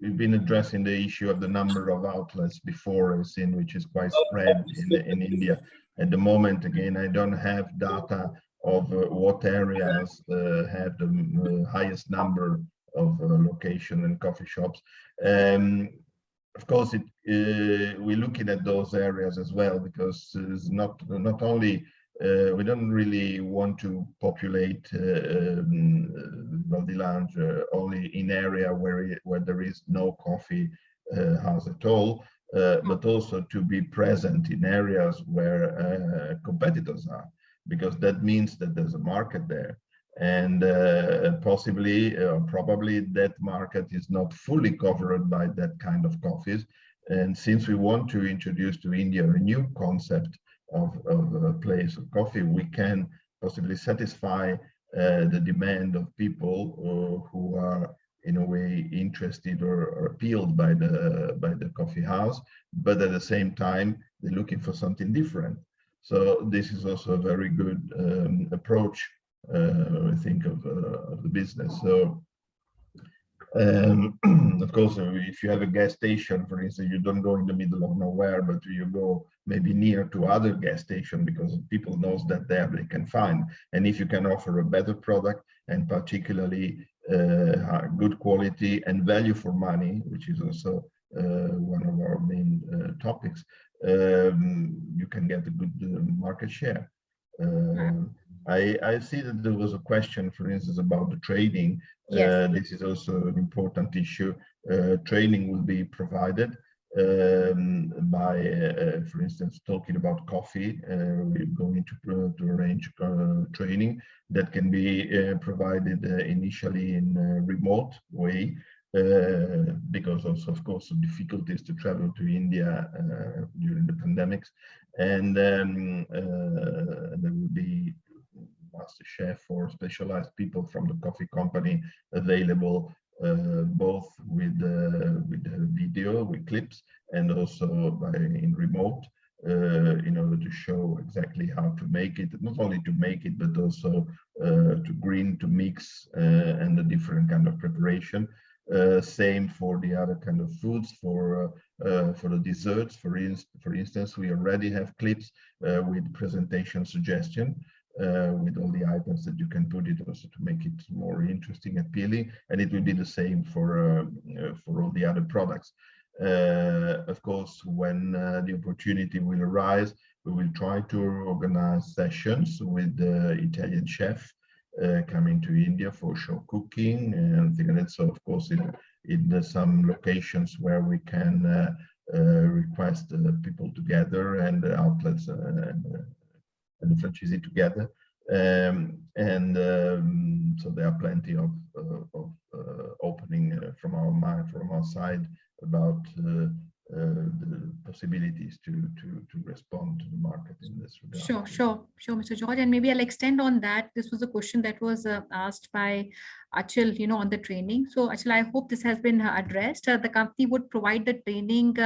We've been addressing the issue of the number of outlets before, which is quite spread in India. At the moment, again, I don't have data of what areas have the highest number of location and coffee shops. Of course, we're looking at those areas as well, because it's not only we don't really want to populate Vivaldi Lounge only in area where there is no coffee house at all, but also to be present in areas where competitors are, because that means that there's a market there, and possibly or probably that market is not fully covered by that kind of coffees. And since we want to introduce to India a new concept of a place of coffee, we can possibly satisfy the demand of people who are in a way interested or appealed by the coffee house, but at the same time they're looking for something different. So this is also a very good approach, I think, of the business. So of course, if you have a gas station, for instance, you don't go in the middle of nowhere, but you go maybe near to other gas station, because people knows that there they can find. And if you can offer a better product, and particularly good quality and value for money, which is also one of our main topics, you can get a good market share. I see that there was a question, for instance, about the training. Yes. This is also an important issue. Training will be provided by, for instance, talking about coffee. We're going to arrange training that can be provided initially in a remote way, because also, of course, of difficulties to travel to India during the pandemics. And there will be master chef or specialized people from the coffee company available, both with video, with clips, and also in remote, in order to show exactly how to make it, not only to make it, but also to green, to mix, and the different kind of preparation. Same for the other kind of foods, for the desserts. For instance, we already have clips with presentation suggestion, with all the items that you can put it, also to make it more interesting, appealing, and it will be the same for all the other products. Of course, when the opportunity will arise, we will try to organize sessions with the Italian chef coming to India for show cooking and things like that. So, of course, in some locations where we can request people together, and the outlets and the franchisee together, so there are plenty of opening from our side about the possibilities to respond to the market in this regard. Sure, Mr. George. And maybe I'll extend on that. This was a question that was asked by Achal, on the training. So Achal, I hope this has been addressed. The company would provide the training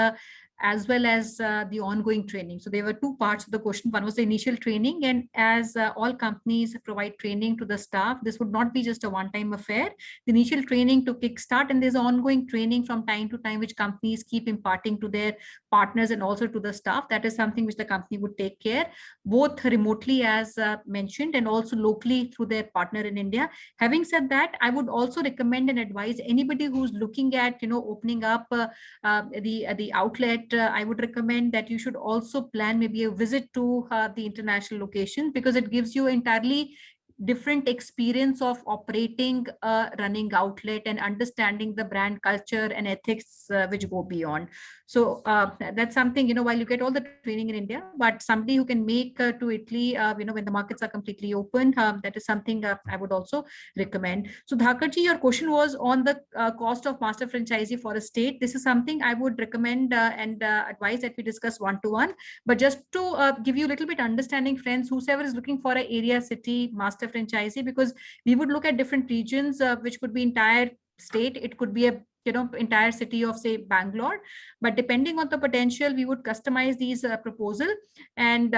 as well as the ongoing training. So there were two parts of the question. One was the initial training, and as all companies provide training to the staff, this would not be just a one-time affair. The initial training to kickstart, and there's ongoing training from time to time, which companies keep imparting to their partners and also to the staff. That is something which the company would take care, both remotely as mentioned, and also locally through their partner in India. Having said that, I would also recommend and advise anybody who's looking at, opening up the outlet. I would recommend that you should also plan maybe a visit to the international location, because it gives you entirely different experience of operating a running outlet and understanding the brand culture and ethics which go beyond. So that's something, while you get all the training in India, but somebody who can make to Italy, when the markets are completely open, that is something I would also recommend. So Dhakarji, your question was on the cost of master franchisee for a state. This is something I would recommend and advise that we discuss one-to-one. But just to give you a little bit understanding, friends, whoever is looking for an area city master franchisee, because we would look at different regions, which could be entire state, it could be a entire city of say Bangalore, but depending on the potential, we would customize these proposal. And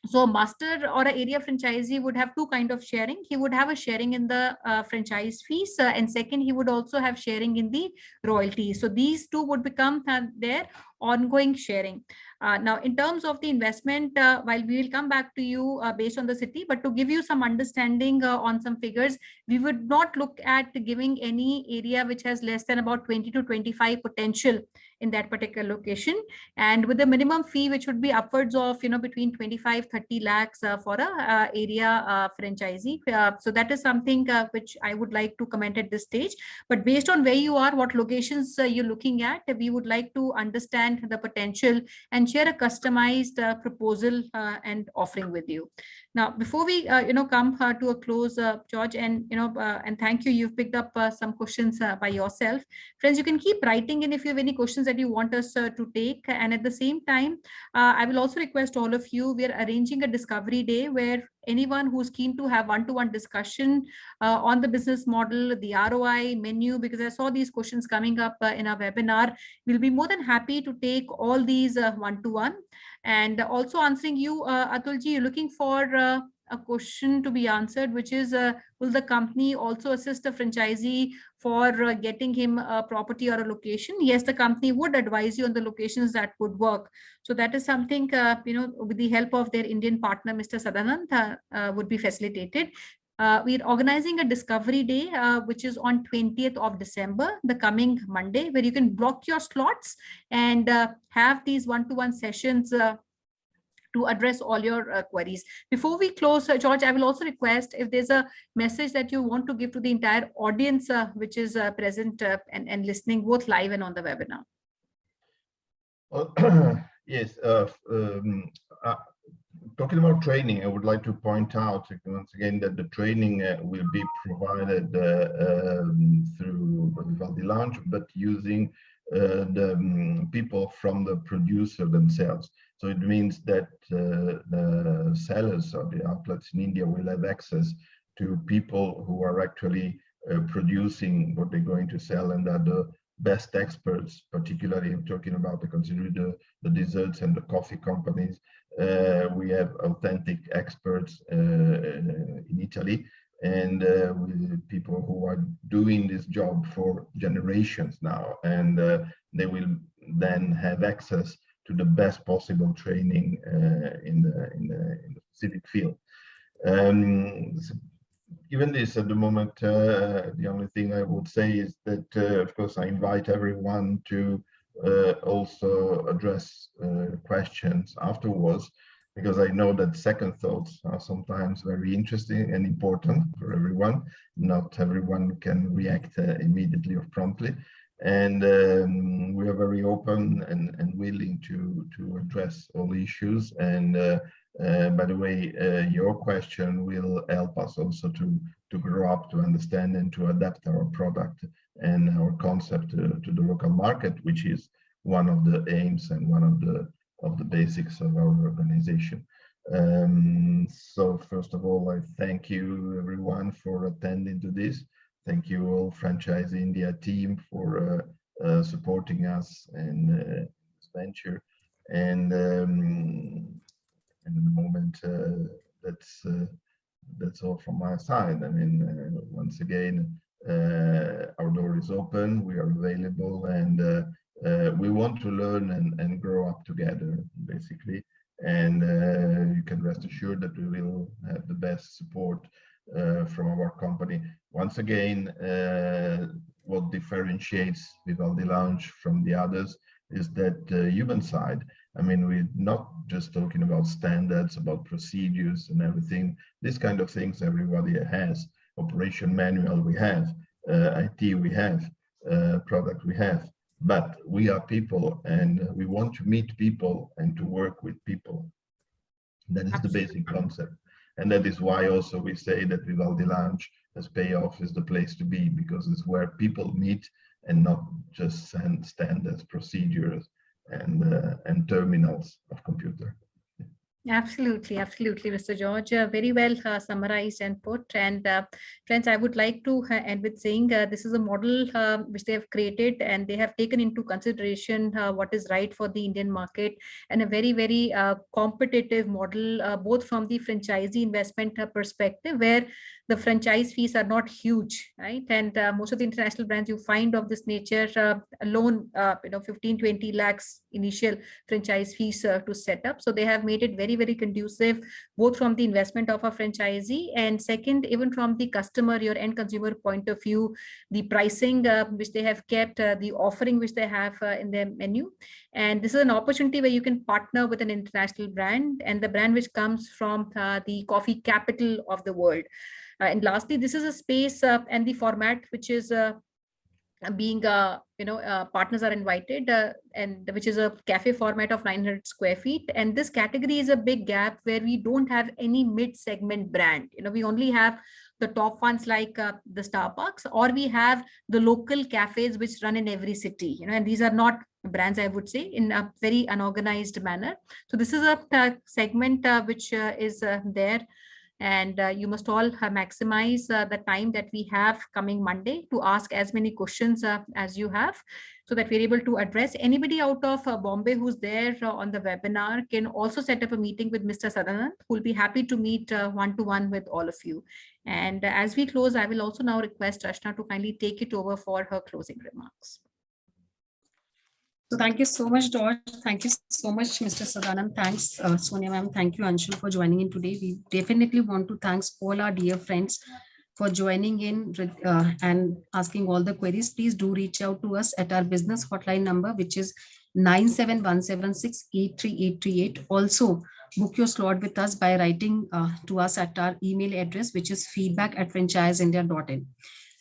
so a master or an area franchisee would have two kind of sharing. He would have a sharing in the franchise fees, and second, he would also have sharing in the royalties. So these two would become their ongoing sharing. Now, in terms of the investment, while we will come back to you based on the city, but to give you some understanding on some figures, we would not look at giving any area which has less than about 20 to 25 potential in that particular location, and with the minimum fee which would be upwards of between 25-30 lakhs for a area franchisee. So that is something which I would like to comment at this stage. But based on where you are, what locations you're looking at, we would like to understand the potential and share a customized proposal and offering with you. Now, before we come to a close, George, and and thank you, you've picked up some questions by yourself. Friends, you can keep writing in if you have any questions that you want us to take. And at the same time, I will also request all of you, we are arranging a discovery day where anyone who's keen to have one-to-one discussion on the business model, the ROI menu, because I saw these questions coming up in our webinar, we'll be more than happy to take all these one-to-one. And also answering you, Atulji, you're looking for a question to be answered, which is, will the company also assist a franchisee for getting him a property or a location? Yes, the company would advise you on the locations that would work. So that is something, with the help of their Indian partner, Mr. Sadanand, would be facilitated. We're organizing a discovery day, which is on 20th of December, the coming Monday, where you can block your slots and have these one-to-one sessions to address all your queries. Before we close, George, I will also request if there's a message that you want to give to the entire audience, which is present and listening both live and on the webinar. Yes. Talking about training, I would like to point out once again that the training will be provided through Vivaldi Lounge, but using the people from the producer themselves. So it means that the sellers or the outlets in India will have access to people who are actually producing what they're going to sell, and are the best experts, particularly I'm talking about considering the desserts and the coffee companies. We have authentic experts in Italy, and with people who are doing this job for generations now, and they will then have access to the best possible training in the specific field. Given this at the moment, the only thing I would say is that, of course, I invite everyone to also address questions afterwards, because I know that second thoughts are sometimes very interesting and important for everyone. Not everyone can react immediately or promptly. And we are very open and willing to address all issues. And by the way, your question will help us also to grow up, to understand and to adapt our product and our concept to the local market, which is one of the aims and one of the basics of our organization. So first of all, I thank you everyone for attending to this. Thank you all Franchise India team for supporting us in this venture. And in the moment, that's all from my side. I mean, once again, our door is open. We are available, and we want to learn and grow up together, basically. And you can rest assured that we will have the best support from our company. Once again, what differentiates Vivaldi Lounge from the others is that human side. I mean, we're not just talking about standards, about procedures and everything. This kind of things everybody has. Operation manual we have, IT we have, product we have. But we are people and we want to meet people and to work with people. That is the basic concept. And that is why also we say that Vivaldi Lounge as payoff is the place to be, because it's where people meet and not just standards, procedures, and terminals of computer. Absolutely, absolutely, Mr. George. Very well summarized and put. And friends, I would like to end with saying this is a model which they have created, and they have taken into consideration what is right for the Indian market, and a very, very competitive model, both from the franchisee investment perspective, where the franchise fees are not huge, right? And most of the international brands you find of this nature alone, 15, 20 lakhs initial franchise fees to set up. So they have made it very, very conducive, both from the investment of a franchisee, and second, even from the customer, your end consumer point of view, the pricing which they have kept, the offering which they have in their menu. And this is an opportunity where you can partner with an international brand, and the brand which comes from the coffee capital of the world. And lastly, this is a space and the format which is being partners are invited, and which is a cafe format of 900 square feet. And this category is a big gap where we don't have any mid-segment brand. We only have the top ones like the Starbucks, or we have the local cafes which run in every city, and these are not brands, I would say, in a very unorganized manner. So this is a segment which is there. And you must all maximize the time that we have coming Monday to ask as many questions as you have, so that we're able to address. Anybody out of Bombay who's there on the webinar can also set up a meeting with Mr. Sadanand, who will be happy to meet one-to-one with all of you. And as we close, I will also now request Rashna to kindly take it over for her closing remarks. So thank you so much, George. Thank you so much, Mr. Sadanand. Thanks, Sonia ma'am. Thank you, Anshul, for joining in today. We definitely want to thank all our dear friends for joining in and asking all the queries. Please do reach out to us at our business hotline number, which is 9717683838. Also, book your slot with us by writing to us at our email address, which is feedback@franchiseindia.in.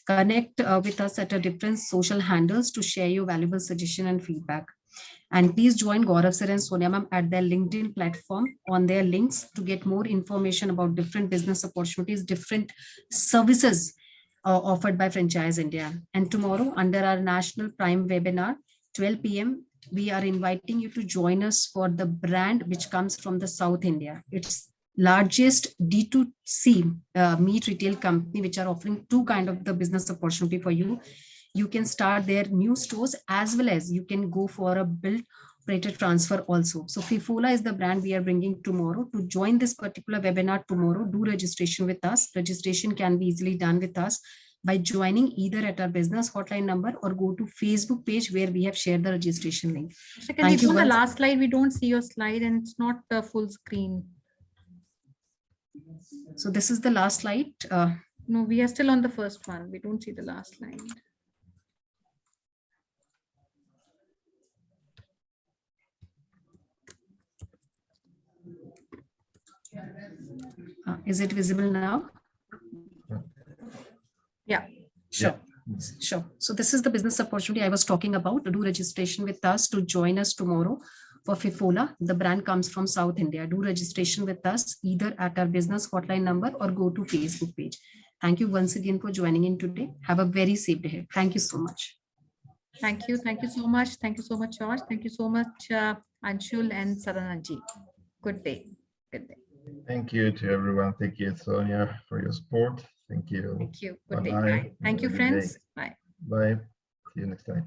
Connect with us at our different social handles to share your valuable suggestion and feedback. And please join Gaurav sir and Sonia ma'am at their LinkedIn platform on their links to get more information about different business opportunities, different services offered by Franchise India. And tomorrow, under our National Prime webinar, 12 p.m., we are inviting you to join us for the brand which comes from the South India. It's largest D2C meat retail company, which are offering two kind of the business opportunity for you. You can start their new stores, as well as you can go for a build, operator, transfer also. So Fifola is the brand we are bringing tomorrow. To join this particular webinar tomorrow, do registration with us. Registration can be easily done with us by joining either at our business hotline number or go to Facebook page where we have shared the registration link. So can we go to the last slide? We don't see your slide and it's not the full screen. So this is the last slide. No, we are still on the first one. We don't see the last slide. Is it visible now? Yeah. Sure. Sure. So this is the business opportunity I was talking about. Do registration with us to join us tomorrow for Fifola. The brand comes from South India. Do registration with us either at our business hotline number or go to Facebook page. Thank you once again for joining in today. Have a very safe day. Thank you so much. Thank you. Thank you so much. Thank you so much, George. Thank you so much, Anshul and Sadanand. Good day. Good day. Thank you to everyone. Thank you, Sonia, for your support. Thank you. Thank you. Good Bye-bye. day. Bye. Thank you, friends. Bye. Bye. See you next time.